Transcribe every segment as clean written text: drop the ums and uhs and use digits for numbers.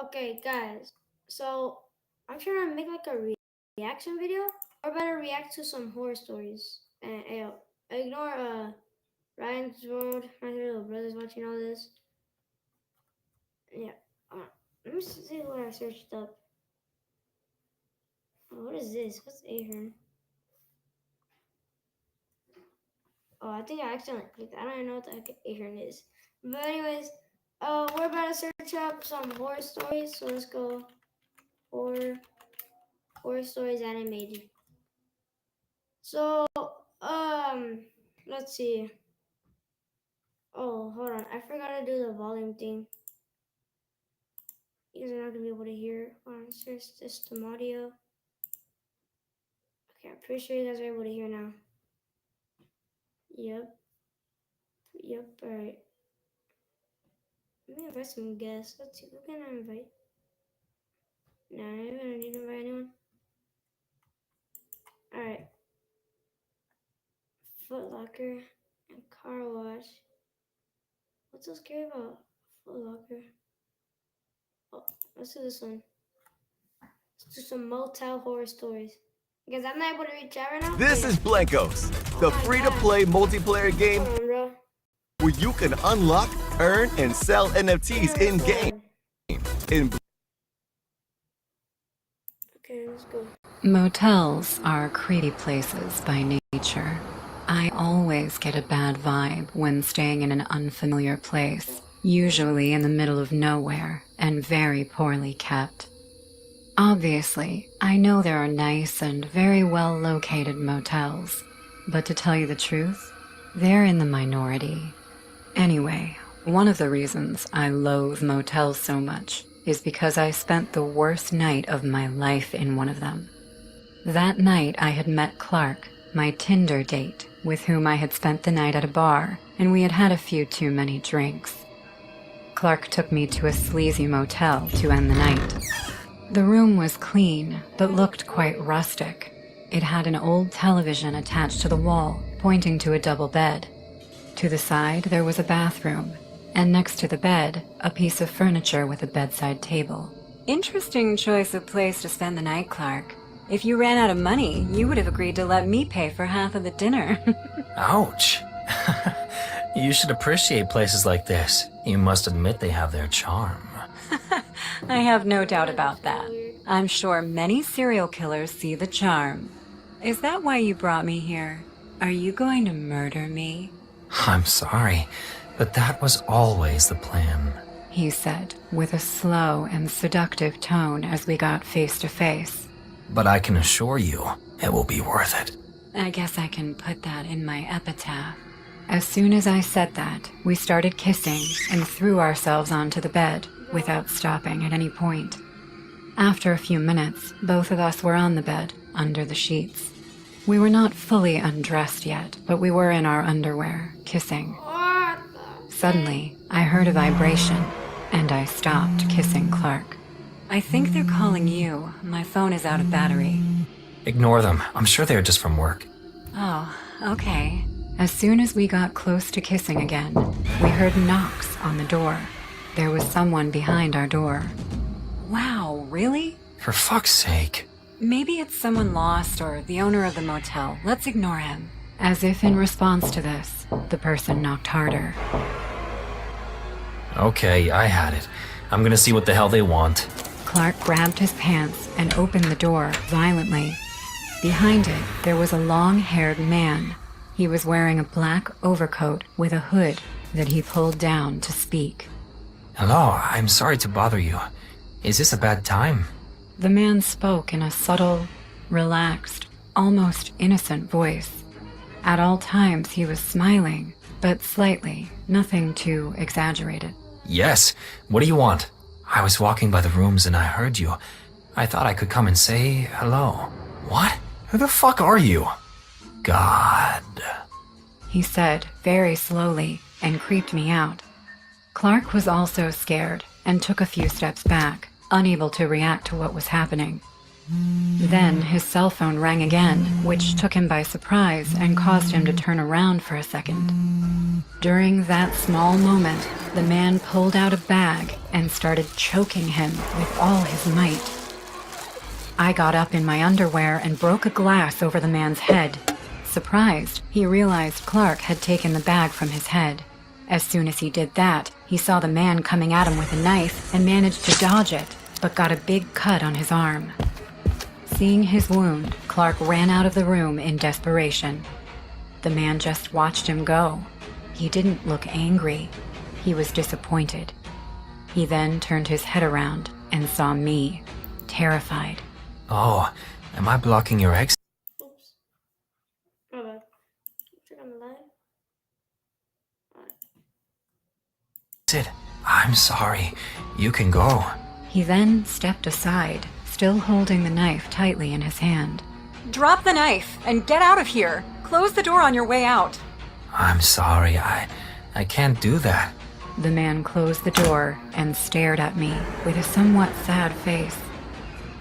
Okay, guys. So I'm trying to make like a reaction video, or better, react to some horror stories. And ignore Ryan's World, my three little brothers watching all this. Yeah. Let me see what I searched up. Oh, what is this? What's Ahern? Oh, I think I accidentally clicked. I don't even know what the heck Ahern is. But anyways, we're about to search up some horror stories. So let's go horror stories animated. So let's see. Oh, hold on. I forgot to do the volume thing. You guys are not gonna be able to hear. Hold on, search system audio. Okay, I'm pretty sure you guys are able to hear now. Yep. Yep. All right. Let me invite some guests. Let's see. Who can I invite? No, I don't need to invite anyone. All right. Foot Locker and car wash. What's so scary about Foot Locker? Oh, let's do this one. Let's do some motel horror stories. Because I'm not able to reach out right now. This is Blankos, Oh the my free-to-play multiplayer game Hold on, bro. where you can unlock, earn, and sell NFTs in-game. Okay, let's go. Motels are creepy places by nature. I always get a bad vibe when staying in an unfamiliar place, usually in the middle of nowhere and very poorly kept. Obviously, I know there are nice and very well located motels, but to tell you the truth, they're in the minority. Anyway, one of the reasons I loathe motels so much is because I spent the worst night of my life in one of them. That night I had met Clark, my Tinder date, with whom I had spent the night at a bar, and we had had a few too many drinks. Clark took me to a sleazy motel to end the night. The room was clean, but looked quite rustic. It had an old television attached to the wall, pointing to a double bed. To the side, there was a bathroom, and next to the bed, a piece of furniture with a bedside table. Interesting choice of place to spend the night, Clark. If you ran out of money, you would have agreed to let me pay for half of the dinner. Ouch. You should appreciate places like this. You must admit they have their charm. I have no doubt about that. I'm sure many serial killers see the charm. Is that why you brought me here? Are you going to murder me? I'm sorry, but that was always the plan. He said, with a slow and seductive tone as we got face to face. But I can assure you, it will be worth it. I guess I can put that in my epitaph. As soon as I said that, we started kissing and threw ourselves onto the bed without stopping at any point. After a few minutes, both of us were on the bed, under the sheets. We were not fully undressed yet, but we were in our underwear, kissing. Suddenly, I heard a vibration, and I stopped kissing Clark. I think they're calling you. My phone is out of battery. Ignore them. I'm sure they're just from work. Oh, okay. As soon as we got close to kissing again, we heard knocks on the door. There was someone behind our door. Wow, really? For fuck's sake. Maybe it's someone lost or the owner of the motel. Let's ignore him. As if in response to this, the person knocked harder. Okay, I had it. I'm gonna see what the hell they want. Clark grabbed his pants and opened the door violently. Behind it, there was a long-haired man. He was wearing a black overcoat with a hood that he pulled down to speak. Hello, I'm sorry to bother you. Is this a bad time? The man spoke in a subtle, relaxed, almost innocent voice. At all times he was smiling, but slightly, nothing too exaggerated. Yes, what do you want? I was walking by the rooms and I heard you. I thought I could come and say hello. What? Who the fuck are you? God. He said very slowly and creeped me out. Clark was also scared and took a few steps back, unable to react to what was happening. Then his cell phone rang again, which took him by surprise and caused him to turn around for a second. During that small moment, the man pulled out a bag and started choking him with all his might. I got up in my underwear and broke a glass over the man's head. Surprised, he realized Clark had taken the bag from his head. As soon as he did that, he saw the man coming at him with a knife and managed to dodge it, but got a big cut on his arm. Seeing his wound, Clark ran out of the room in desperation. The man just watched him go. He didn't look angry. He was disappointed. He then turned his head around and saw me, terrified. Oh, am I blocking your exit? Oops. My bad. Check on the live. Alright. I'm sorry. You can go. He then stepped aside, still holding the knife tightly in his hand. Drop the knife and get out of here. Close the door on your way out. I'm sorry. I can't do that. The man closed the door and stared at me with a somewhat sad face.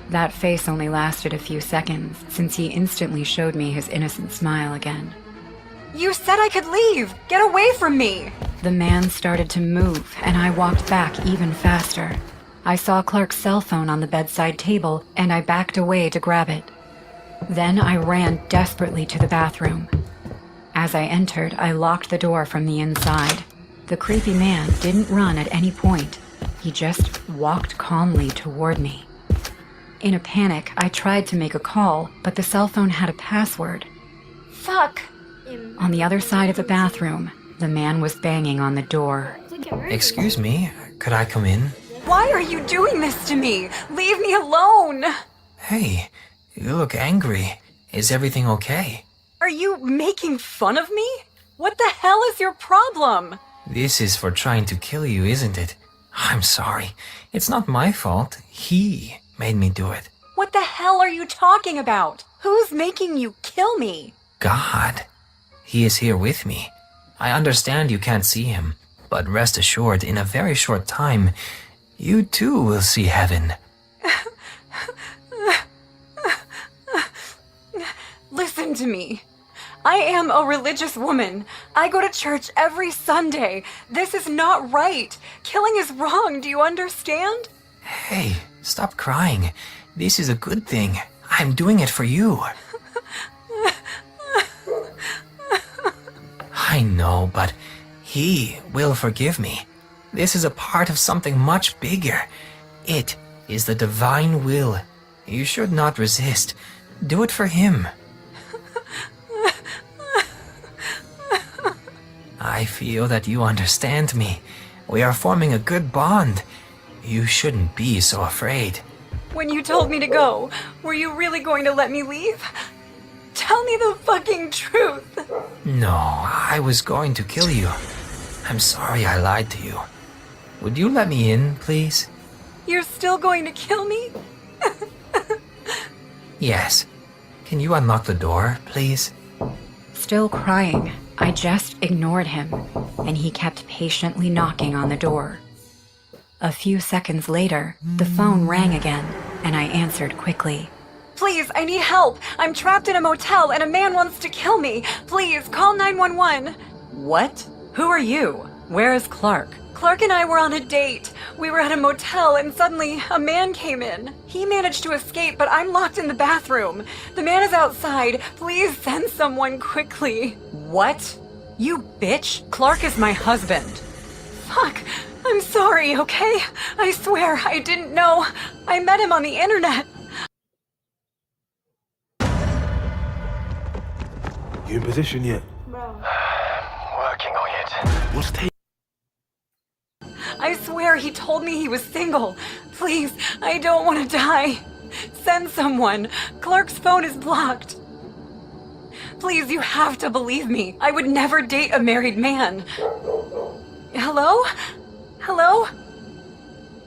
That face only lasted a few seconds, since he instantly showed me his innocent smile again. You said I could leave. Get away from me. The man started to move, and I walked back even faster. I saw Clark's cell phone on the bedside table, and I backed away to grab it. Then I ran desperately to the bathroom. As I entered, I locked the door from the inside. The creepy man didn't run at any point. He just walked calmly toward me. In a panic, I tried to make a call, but the cell phone had a password. Fuck. On the other side of the bathroom, the man was banging on the door. Excuse me, could I come in? Why are you doing this to me? Leave me alone. Hey, you look angry. Is everything okay? Are you making fun of me? What the hell is your problem? This is for trying to kill you, isn't it? I'm sorry. It's not my fault. He made me do it. What the hell are you talking about? Who's making you kill me? God. He is here with me. I understand you can't see him, but rest assured, in a very short time, you too will see heaven. Listen to me. I am a religious woman. I go to church every Sunday. This is not right. Killing is wrong. Do you understand? Hey, stop crying. This is a good thing. I'm doing it for you. I know, but he will forgive me. This is a part of something much bigger. It is the divine will. You should not resist. Do it for him. I feel that you understand me. We are forming a good bond. You shouldn't be so afraid. When you told me to go, were you really going to let me leave? Tell me the fucking truth. No, I was going to kill you. I'm sorry I lied to you. Would you let me in, please? You're still going to kill me? Yes. Can you unlock the door, please? Still crying, I just ignored him, and he kept patiently knocking on the door. A few seconds later, the phone rang again, and I answered quickly. Please, I need help. I'm trapped in a motel and a man wants to kill me. Please, call 911. What? Who are you? Where is Clark? Clark and I were on a date. We were at a motel and suddenly a man came in. He managed to escape, but I'm locked in the bathroom. The man is outside. Please send someone quickly. What? You bitch! Clark is my husband. Fuck. I'm sorry, okay? I swear, I didn't know. I met him on the internet. You in position yet? Bro. Working on it. What's taking? I swear he told me he was single. Please, I don't want to die. Send someone. Clark's phone is blocked. Please, you have to believe me. I would never date a married man. Hello? Hello?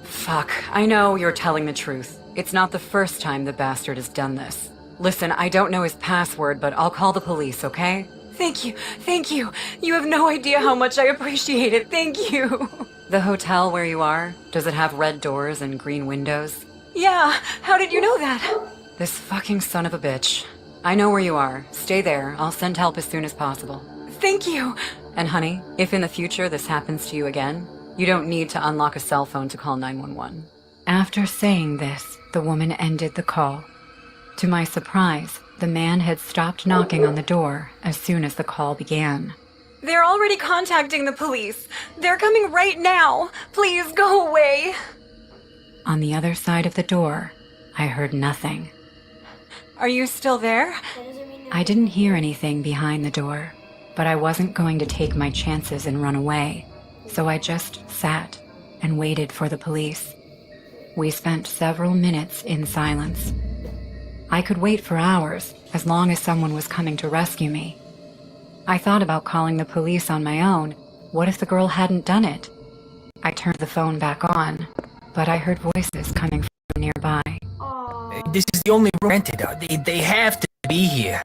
Fuck, I know you're telling the truth. It's not the first time the bastard has done this. Listen, I don't know his password, but I'll call the police, okay? Thank you. Thank you. You have no idea how much I appreciate it. Thank you. The hotel where you are, does it have red doors and green windows? Yeah, how did you know that? This fucking son of a bitch. I know where you are. Stay there. I'll send help as soon as possible. Thank you! And honey, if in the future this happens to you again, you don't need to unlock a cell phone to call 911. After saying this, the woman ended the call. To my surprise, the man had stopped knocking on the door as soon as the call began. They're already contacting the police. They're coming right now. Please go away. On the other side of the door, I heard nothing. Are you still there? That doesn't mean I didn't hear anything behind the door, but I wasn't going to take my chances and run away, so I just sat and waited for the police. We spent several minutes in silence. I could wait for hours, as long as someone was coming to rescue me. I thought about calling the police on my own. What if the girl hadn't done it? I turned the phone back on, but I heard voices coming from nearby. Aw. This is the only room rented. They have to be here.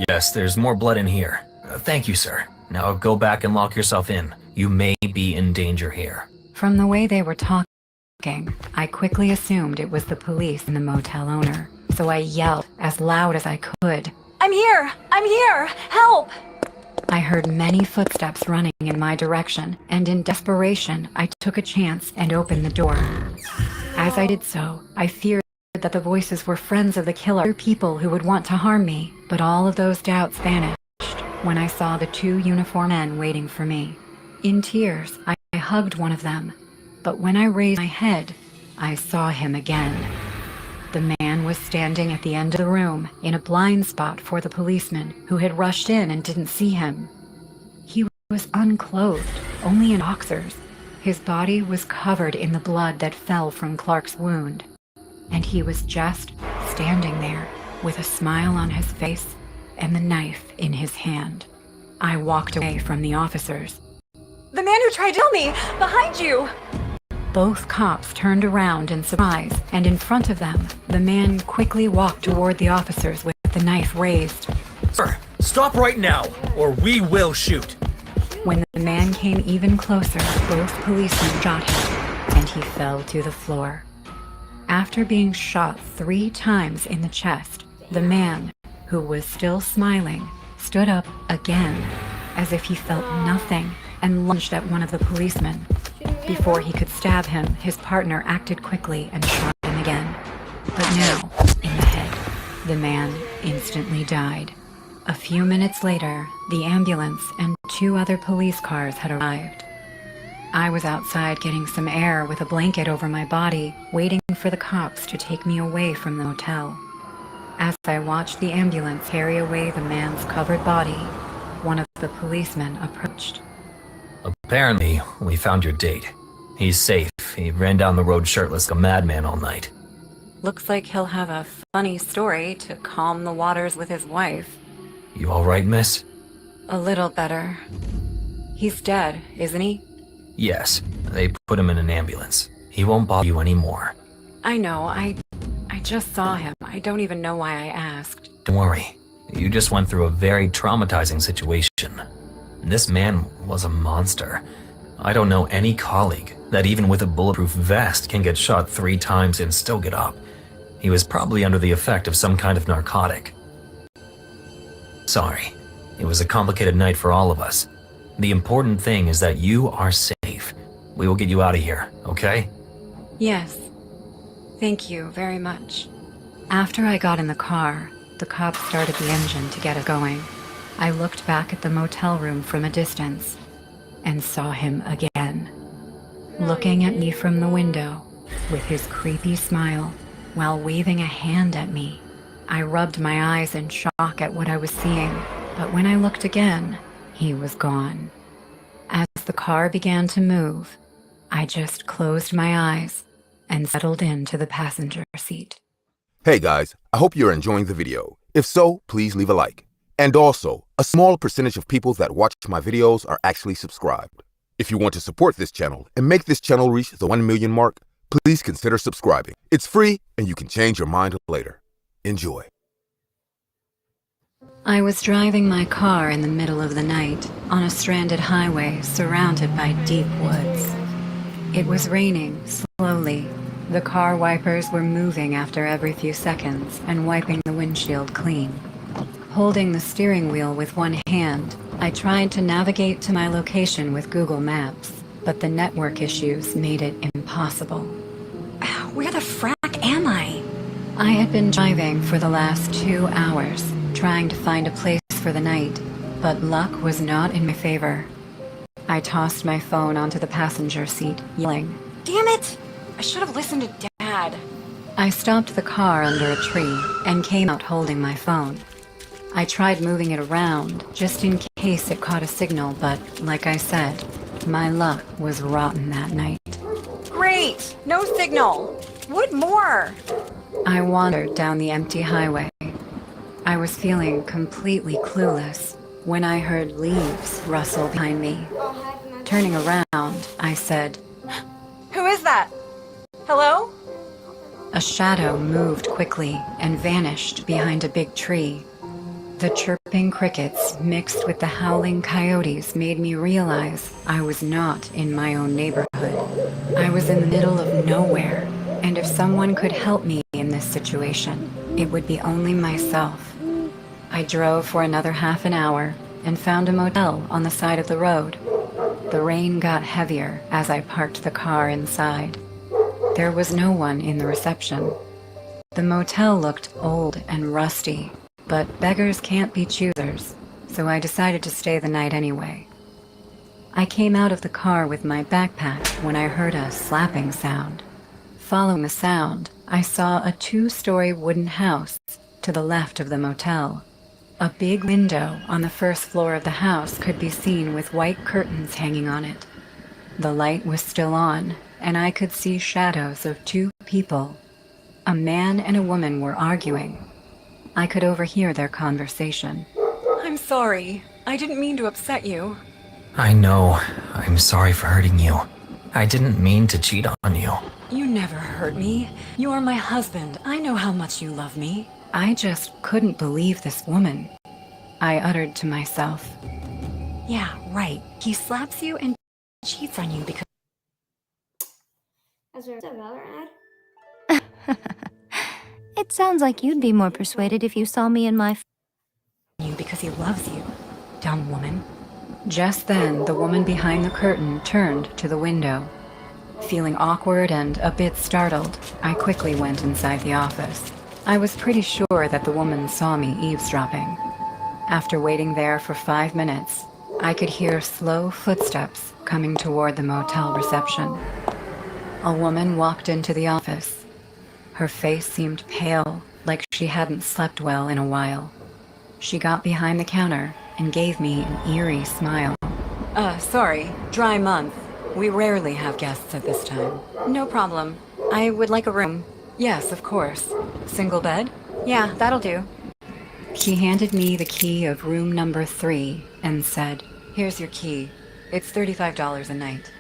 Yes, there's more blood in here. Thank you, sir. Now go back and lock yourself in. You may be in danger here. From the way they were talking, I quickly assumed it was the police and the motel owner, so I yelled as loud as I could. I'm here! I'm here! Help! I heard many footsteps running in my direction, and in desperation, I took a chance and opened the door. As I did so, I feared that the voices were friends of the killer, people who would want to harm me, but all of those doubts vanished when I saw the two uniformed men waiting for me. In tears, I hugged one of them, but when I raised my head, I saw him again. The man was standing at the end of the room, in a blind spot for the policeman who had rushed in and didn't see him. He was unclothed, only in boxers. His body was covered in the blood that fell from Clark's wound, and he was just standing there with a smile on his face and the knife in his hand. I walked away from the officers. The man who tried to kill me! Behind you! Both cops turned around in surprise, and in front of them, the man quickly walked toward the officers with the knife raised. Sir, stop right now, or we will shoot. When the man came even closer, both policemen shot him, and he fell to the floor. After being shot 3 times in the chest, the man, who was still smiling, stood up again, as if he felt nothing, and lunged at one of the policemen. Before he could stab him, his partner acted quickly and shot him again. But now, in the head, the man instantly died. A few minutes later, the ambulance and 2 other police cars had arrived. I was outside getting some air with a blanket over my body, waiting for the cops to take me away from the motel. As I watched the ambulance carry away the man's covered body, one of the policemen approached. Apparently, we found your date. He's safe. He ran down the road shirtless like a madman all night. Looks like he'll have a funny story to calm the waters with his wife. You all right, miss? A little better. He's dead, isn't he? Yes, they put him in an ambulance. He won't bother you anymore. I know, I just saw him. I don't even know why I asked. Don't worry. You just went through a very traumatizing situation. This man was a monster. I don't know any colleague that even with a bulletproof vest can get shot 3 times and still get up. He was probably under the effect of some kind of narcotic. Sorry. It was a complicated night for all of us. The important thing is that you are safe. We will get you out of here, okay? Yes. Thank you very much. After I got in the car, the cops started the engine to get it going. I looked back at the motel room from a distance and saw him again, looking at me from the window with his creepy smile while waving a hand at me. I rubbed my eyes in shock at what I was seeing, but when I looked again, he was gone. As the car began to move, I just closed my eyes and settled into the passenger seat. Hey guys, I hope you're enjoying the video. If so, please leave a like. And also, a small percentage of people that watch my videos are actually subscribed. If you want to support this channel and make this channel reach the 1 million mark, please consider subscribing. It's free and you can change your mind later. Enjoy. I was driving my car in the middle of the night on a stranded highway surrounded by deep woods. It was raining slowly, The car wipers were moving after every few seconds and wiping the windshield clean. Holding the steering wheel with one hand, I tried to navigate to my location with Google Maps, but the network issues made it impossible. Where the frack am I? I had been driving for the last 2 hours, trying to find a place for the night, but luck was not in my favor. I tossed my phone onto the passenger seat, yelling, Damn it! I should have listened to Dad. I stopped the car under a tree and came out holding my phone. I tried moving it around, just in case it caught a signal, but like I said, my luck was rotten that night. Great! No signal! What more? I wandered down the empty highway. I was feeling completely clueless when I heard leaves rustle behind me. Oh, heck, man. Turning around, I said, Who is that? Hello? a shadow moved quickly and vanished behind a big tree. The chirping crickets mixed with the howling coyotes made me realize I was not in my own neighborhood. I was in the middle of nowhere, and if someone could help me in this situation, it would be only myself. I drove for another half an hour and found a motel on the side of the road. The rain got heavier as I parked the car inside. There was no one in the reception. The motel looked old and rusty, but beggars can't be choosers, so I decided to stay the night anyway. I came out of the car with my backpack when I heard a slapping sound. Following the sound, I saw a 2-story wooden house to the left of the motel. A big window on the first floor of the house could be seen with white curtains hanging on it. The light was still on, and I could see shadows of 2 people. A man and a woman were arguing. I could overhear their conversation. I'm sorry. I didn't mean to upset you. I know. I'm sorry for hurting you. I didn't mean to cheat on you. You never hurt me. You are my husband. I know how much you love me. I just couldn't believe this woman. I uttered to myself, Yeah, right. He slaps you and cheats on you because That's a Valorant ad? It sounds like you'd be more persuaded if you saw me in my he loves you. Dumb woman. Just then, the woman behind the curtain turned to the window. Feeling awkward and a bit startled, I quickly went inside the office. I was pretty sure that the woman saw me eavesdropping. After waiting there for 5 minutes, I could hear slow footsteps coming toward the motel reception. A woman walked into the office. Her face seemed pale, like she hadn't slept well in a while. She got behind the counter and gave me an eerie smile. Sorry. Dry month. We rarely have guests at this time. No problem. I would like a room. Yes, of course. Single bed? Yeah, that'll do. She handed me the key of room number 3 and said, Here's your key. It's $35 a night.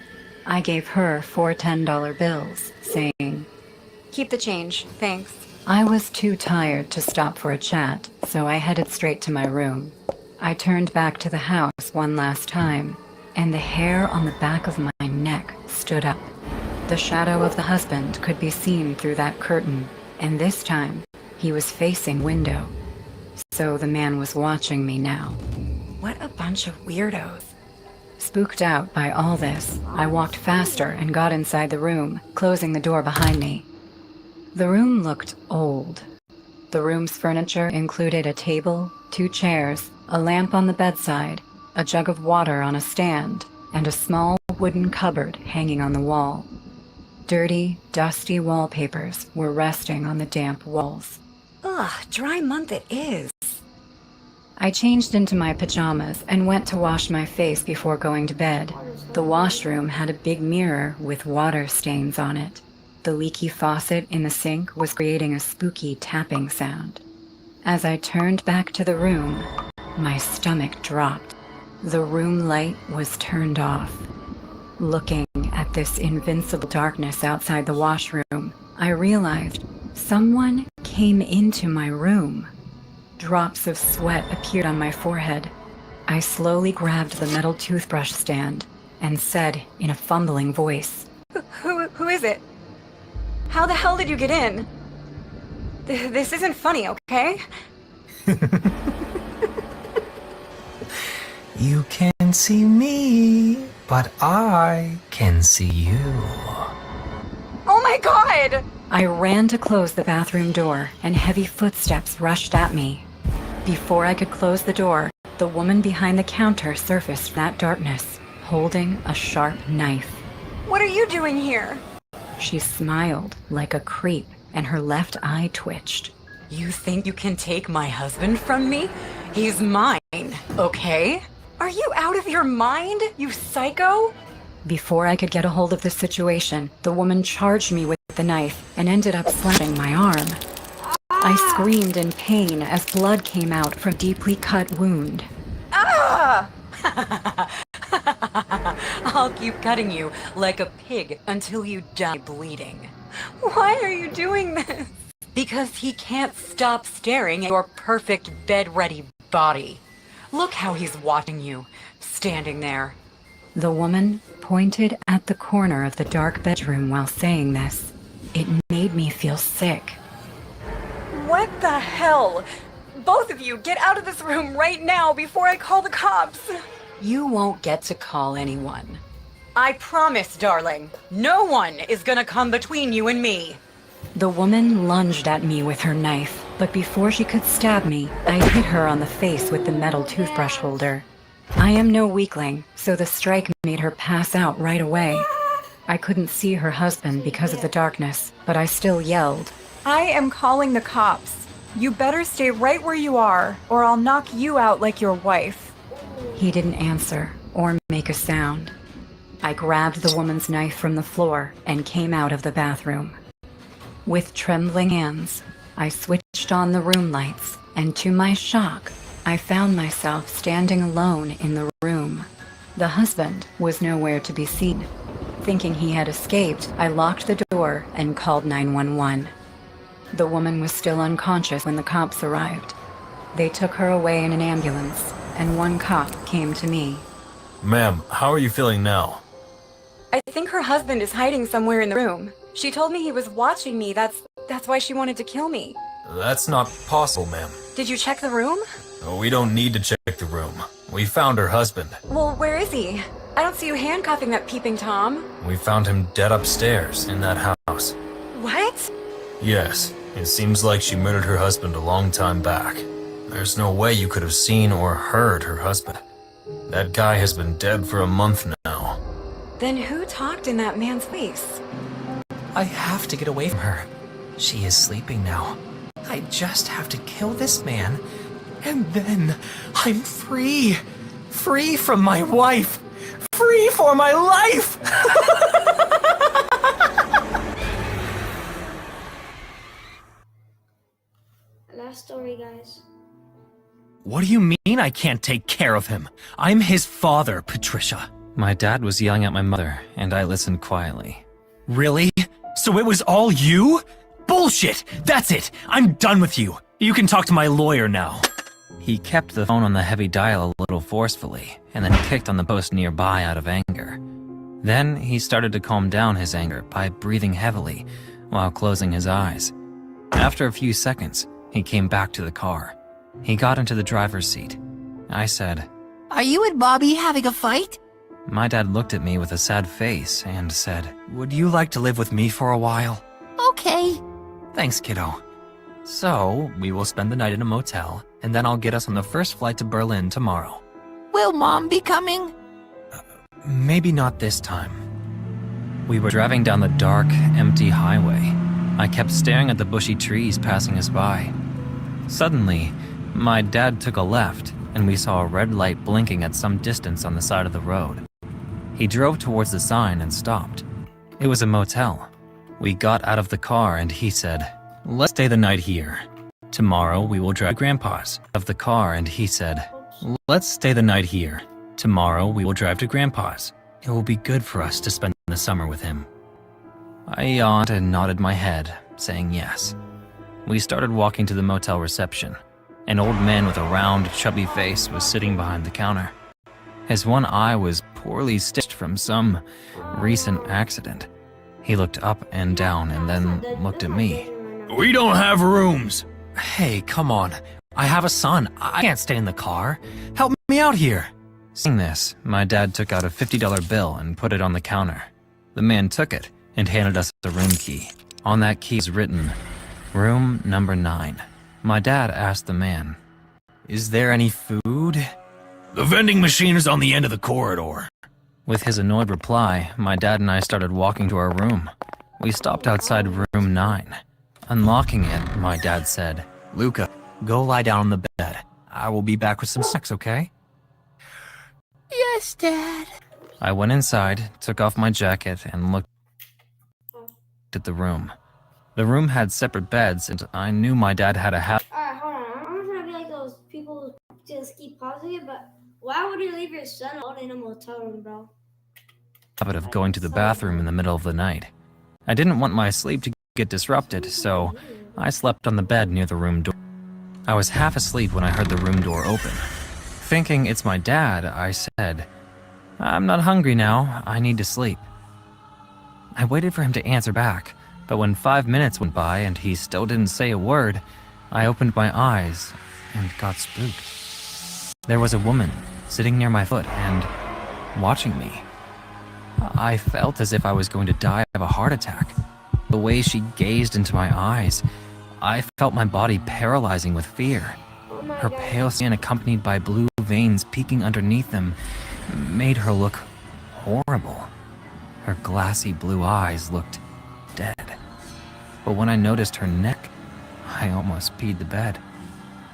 I gave her 4 $10 bills, saying, Keep the change, thanks. I was too tired to stop for a chat, so I headed straight to my room. I turned back to the house one last time, and the hair on the back of my neck stood up. The shadow of the husband could be seen through that curtain, and this time, he was facing window. So the man was watching me now. What a bunch of weirdos. Spooked out by all this, I walked faster and got inside the room, closing the door behind me. The room looked old. The room's furniture included a table, 2 chairs, a lamp on the bedside, a jug of water on a stand, and a small wooden cupboard hanging on the wall. Dirty, dusty wallpapers were resting on the damp walls. Ugh, dry month it is. I changed into my pajamas and went to wash my face before going to bed. The washroom had a big mirror with water stains on it. The leaky faucet in the sink was creating a spooky tapping sound. As I turned back to the room, my stomach dropped. The room light was turned off. Looking at this invincible darkness outside the washroom, I realized someone came into my room. Drops of sweat appeared on my forehead. I slowly grabbed the metal toothbrush stand and said in a fumbling voice, Who is it? How the hell did you get in? This isn't funny, okay? You can see me, but I can see you. Oh my god! I ran to close the bathroom door, and heavy footsteps rushed at me. Before I could close the door, the woman behind the counter surfaced from that darkness, holding a sharp knife. What are you doing here? She smiled like a creep, and her left eye twitched. You think you can take my husband from me? He's mine, okay? Are you out of your mind, you psycho? Before I could get a hold of the situation, the woman charged me with the knife and ended up slashing my arm. I screamed in pain as blood came out from a deeply cut wound. Ah! I'll keep cutting you like a pig until you die bleeding. Why are you doing this? Because he can't stop staring at your perfect bed-ready body. Look how he's watching you, standing there. The woman pointed at the corner of the dark bedroom while saying this. It made me feel sick. What the hell? Both of you, get out of this room right now before I call the cops. You won't get to call anyone. I promise, darling. No one is gonna come between you and me. The woman lunged at me with her knife, but before she could stab me, I hit her on the face with the metal toothbrush holder. I am no weakling, so the strike made her pass out right away. I couldn't see her husband because of the darkness, but I still yelled. I am calling the cops. You better stay right where you are, or I'll knock you out like your wife. He didn't answer or make a sound. I grabbed the woman's knife from the floor and came out of the bathroom. With trembling hands, I switched on the room lights, and to my shock, I found myself standing alone in the room. The husband was nowhere to be seen. Thinking he had escaped, I locked the door and called 911. The woman was still unconscious when the cops arrived. They took her away in an ambulance, and one cop came to me. Ma'am, how are you feeling now? I think her husband is hiding somewhere in the room. She told me he was watching me. That's why she wanted to kill me. That's not possible, ma'am. Did you check the room? We don't need to check the room. We found her husband. Well, where is he? I don't see you handcuffing that peeping Tom. We found him dead upstairs in that house. What? Yes, it seems like she murdered her husband a long time back. There's no way you could have seen or heard her husband. That guy has been dead for a month now. Then who talked in that man's face? I have to get away from her. She is sleeping now. I just have to kill this man, and then I'm free. Free from my wife. Free for my life! Last story, guys. What do you mean I can't take care of him? I'm his father, Patricia. My dad was yelling at my mother, and I listened quietly. Really? So it was all you? Bullshit! That's it! I'm done with you! You can talk to my lawyer now. He kept the phone on the heavy dial a little forcefully, and then kicked on the post nearby out of anger. Then he started to calm down his anger by breathing heavily while closing his eyes. After a few seconds, he came back to the car. He got into the driver's seat. I said, "Are you and Bobby having a fight?" My dad looked at me with a sad face and said, "Would you like to live with me for a while?" Okay. "Thanks, kiddo. So, we will spend the night in a motel, and then I'll get us on the first flight to Berlin tomorrow." Will Mom be coming? Maybe not this time. We were driving down the dark, empty highway. I kept staring at the bushy trees passing us by. Suddenly, my dad took a left, and we saw a red light blinking at some distance on the side of the road. He drove towards the sign and stopped. It was a motel. We got out of the car and he said, "Let's stay the night here. Tomorrow we will drive to Grandpa's." Of the car and he said, "Let's stay the night here. Tomorrow we will drive to Grandpa's. It will be good for us to spend the summer with him." I yawned and nodded my head, saying yes. We started walking to the motel reception. An old man with a round, chubby face was sitting behind the counter. His one eye was poorly stitched from some recent accident. He looked up and down and then looked at me. We don't have rooms. Hey, come on. I have a son. I can't stay in the car. Help me out here. Seeing this, my dad took out a $50 bill and put it on the counter. The man took it and handed us a room key. On that key is written, room number 9. My dad asked the man, "Is there any food?" The vending machine is on the end of the corridor. With his annoyed reply, my dad and I started walking to our room. We stopped outside room 9. Unlocking it, my dad said, "Luca, go lie down on the bed. I will be back with some snacks, okay?" Yes, Dad. I went inside, took off my jacket, and looked at the room. The room had separate beds, and I knew my dad had a habit. Alright, hold on. I'm not trying to be like those people who just keep pausing it, but why would you leave your son alone in a motel room, bro? Of going to the bathroom in the middle of the night. I didn't want my sleep to get disrupted, so I slept on the bed near the room door. I was half asleep when I heard the room door open. Thinking it's my dad, I said, "I'm not hungry now, I need to sleep." I waited for him to answer back, but when 5 minutes went by and he still didn't say a word, I opened my eyes and got spooked. There was a woman sitting near my foot and watching me. I felt as if I was going to die of a heart attack. The way she gazed into my eyes, I felt my body paralyzing with fear. Her pale skin, accompanied by blue veins peeking underneath them, made her look horrible. Her glassy blue eyes looked dead. But when I noticed her neck, I almost peed the bed.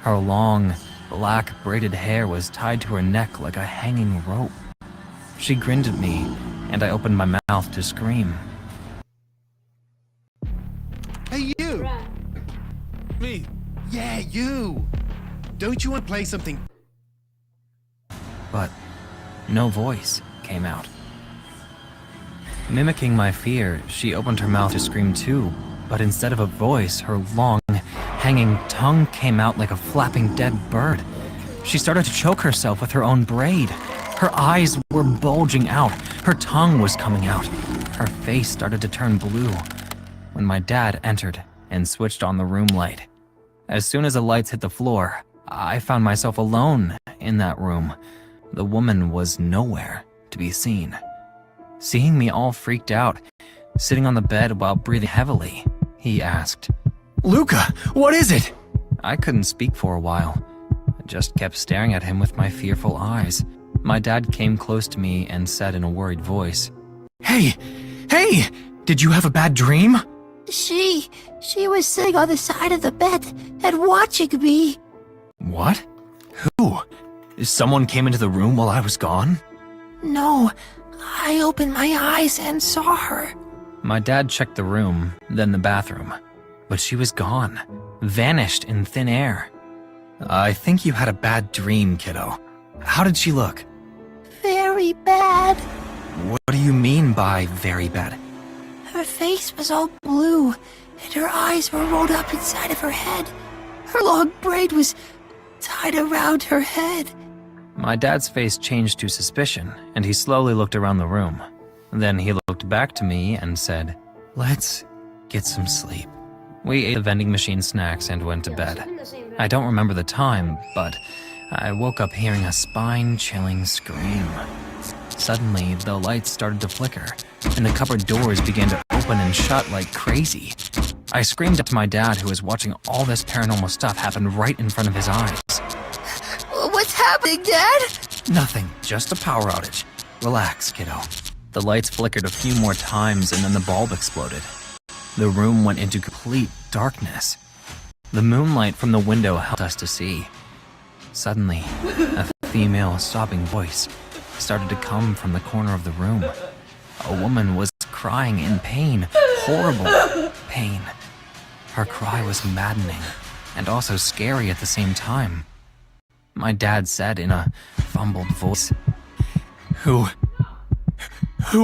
Her long, black braided hair was tied to her neck like a hanging rope. She grinned at me, and I opened my mouth to scream. Hey, you! Me? Yeah, you! Don't you want to play something? But no voice came out. Mimicking my fear, she opened her mouth to scream too, but instead of a voice, her long, hanging tongue came out like a flapping dead bird. She started to choke herself with her own braid. Her eyes were bulging out. Her tongue was coming out. Her face started to turn blue when my dad entered and switched on the room light. As soon as the lights hit the floor, I found myself alone in that room. The woman was nowhere to be seen. Seeing me all freaked out, sitting on the bed while breathing heavily, he asked, "Luca, what is it?" I couldn't speak for a while. I just kept staring at him with my fearful eyes. My dad came close to me and said in a worried voice, Hey! Did you have a bad dream?" She was sitting on the side of the bed and watching me. What? Who? Someone came into the room while I was gone? No, I opened my eyes and saw her. My dad checked the room, then the bathroom, but she was gone, vanished in thin air. I think you had a bad dream, kiddo. How did she look? Very bad. What do you mean by very bad? Her face was all blue, and her eyes were rolled up inside of her head. Her long braid was tied around her head. My dad's face changed to suspicion, and he slowly looked around the room. Then he looked back to me and said, "Let's get some sleep." We ate the vending machine snacks and went to bed. I don't remember the time, but I woke up hearing a spine-chilling scream. Suddenly, the lights started to flicker, and the cupboard doors began to open and shut like crazy. I screamed up to my dad, who was watching all this paranormal stuff happen right in front of his eyes. What's happening, Dad? Nothing, just a power outage. Relax, kiddo. The lights flickered a few more times and then the bulb exploded. The room went into complete darkness. The moonlight from the window helped us to see. Suddenly, a female sobbing voice started to come from the corner of the room. A woman was crying in pain, horrible pain. Her cry was maddening and also scary at the same time. My dad said in a fumbled voice, Who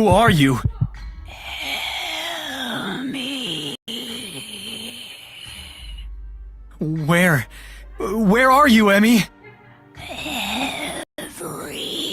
are you? Help me. Where are you, Emmy? Everywhere.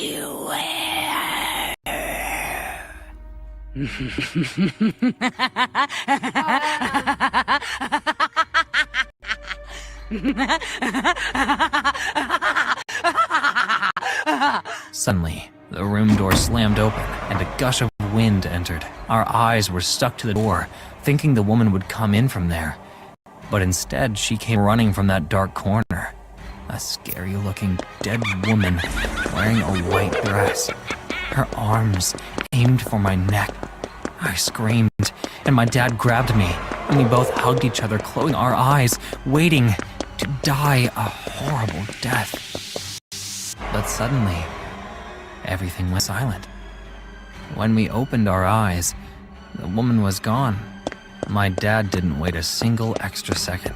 Suddenly, the room door slammed open and a gush of wind entered. Our eyes were stuck to the door, thinking the woman would come in from there. But instead, she came running from that dark corner. A scary-looking dead woman wearing a white dress. Her arms aimed for my neck. I screamed, and my dad grabbed me, and we both hugged each other, closing our eyes, waiting to die a horrible death. But suddenly, everything went silent. When we opened our eyes, the woman was gone. My dad didn't wait a single extra second.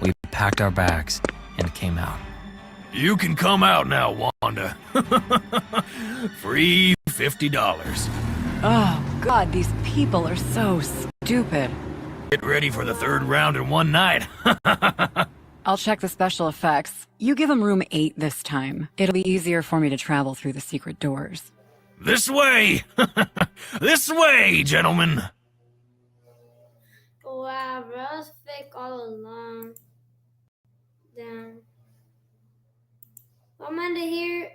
We packed our bags and came out. You can come out now, Wanda. Free $50. Oh, God, these people are so stupid. Get ready for the third round in one night. I'll check the special effects. You give them room 8 this time. It'll be easier for me to travel through the secret doors. This way! This way, gentlemen! Wow, bro, that was fake all along. Damn. I'm under here